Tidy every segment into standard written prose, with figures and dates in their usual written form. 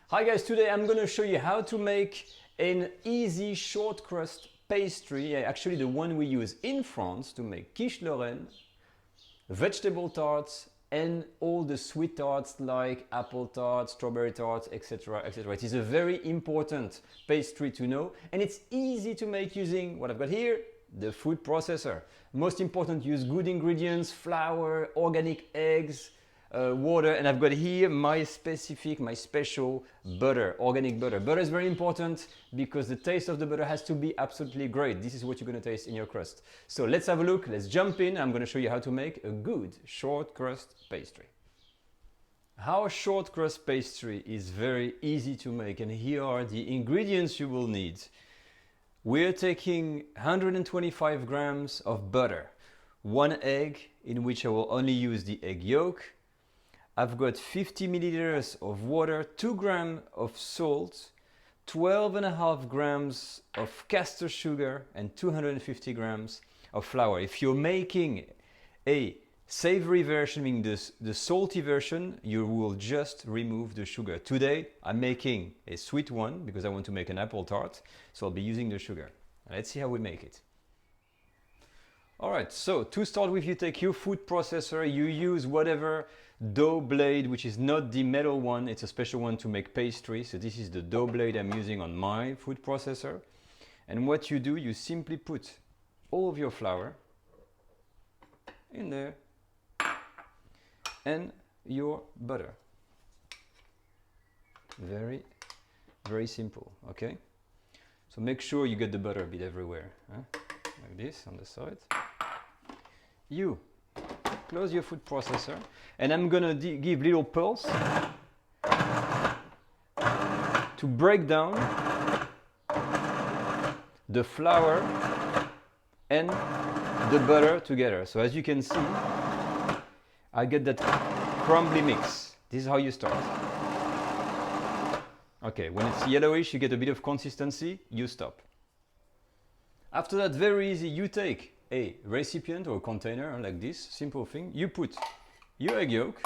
Hi guys, today I'm going to show you how to make an easy short crust pastry, actually the one we use in France to make quiche Lorraine, vegetable tarts and all the sweet tarts like apple tarts, strawberry tarts, etc, etc. It is a very important pastry to know and it's easy to make using what I've got here, the food processor. Most important, use good ingredients, flour, organic eggs, water, and I've got here my special butter, organic butter. Butter is very important because the taste of the butter has to be absolutely great. This is what you're going to taste in your crust. So let's have a look, let's jump in. I'm going to show you how to make a good short crust pastry. Our short crust pastry is very easy to make, and here are the ingredients you will need. We're taking 125 grams of butter, 1 egg in which I will only use the egg yolk. I've got 50 milliliters of water, 2 grams of salt, 12.5 grams of caster sugar and 250 grams of flour. If you're making a savory version, meaning the salty version, you will just remove the sugar. Today I'm making a sweet one because I want to make an apple tart, so I'll be using the sugar. Let's see how we make it. Alright, so to start with, you take your food processor, you use whatever dough blade, which is not the metal one, it's a special one to make pastry. So this is the dough blade I'm using on my food processor. And what you do, you simply put all of your flour in there and your butter. Very, very simple, okay? So make sure you get the butter a bit everywhere, huh? Like this on the side. You close your food processor and I'm gonna give little pulse to break down the flour and the butter together. So as you can see, I get that crumbly mix. This is how you start. Okay, when it's yellowish, you get a bit of consistency, you stop. After that, very easy, you take a recipient or a container like this, simple thing. You put your egg yolk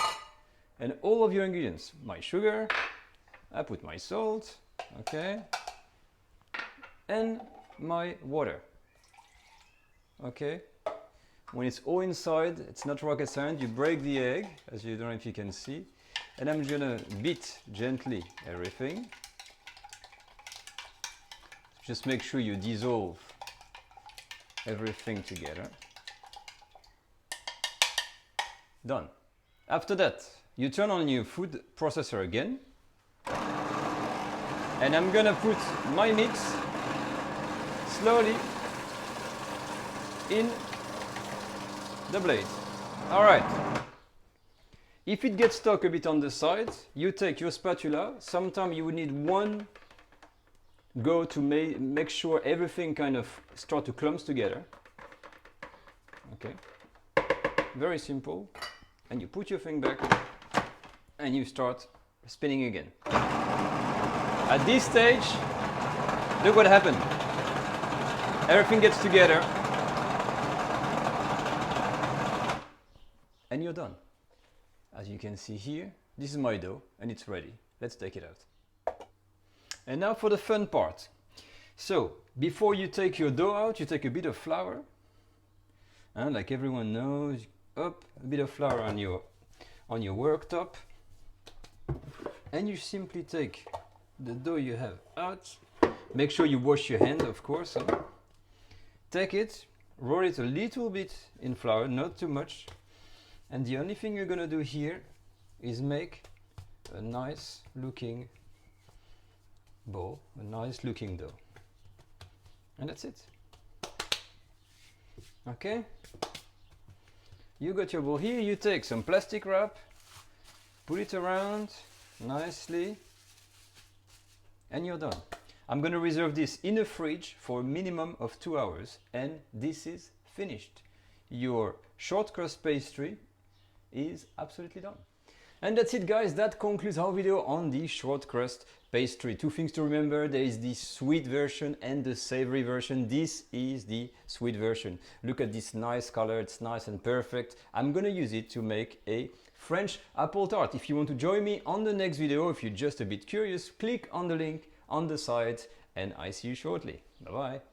and all of your ingredients. My sugar, I put my salt, okay, and my water, okay. When it's all inside, it's not rocket science. You break the egg, as you don't know if you can see, and I'm gonna beat gently everything. Just make sure you dissolve everything together. Done. After that, you turn on your food processor again, and I'm gonna put my mix slowly in the blade. All right. If it gets stuck a bit on the side, you take your spatula. Sometimes you would need one go to make sure everything kind of start to clump together. Okay, very simple. And you put your thing back and you start spinning again. At this stage, look what happened. Everything gets together and you're done. As you can see here, this is my dough and it's ready. Let's take it out. And now for the fun part. So before you take your dough out, you take a bit of flour, and like everyone knows, up a bit of flour on your worktop, and you simply take the dough you have out. Make sure you wash your hand, of course. Take it, roll it a little bit in flour, not too much, and the only thing you're gonna do here is make a nice looking bowl, a nice looking dough, and that's it. Okay, you got your bowl here. You take some plastic wrap, put it around nicely, and you're done. I'm going to reserve this in the fridge for a minimum of 2 hours, and this is finished. Your short crust pastry is absolutely done. And that's it, guys. That concludes our video on the short crust pastry. Two things to remember: there is the sweet version and the savory version. This is the sweet version. Look at this nice color, it's nice and perfect. I'm gonna use it to make a French apple tart. If you want to join me on the next video, if you're just a bit curious, click on the link on the side and I see you shortly. Bye bye.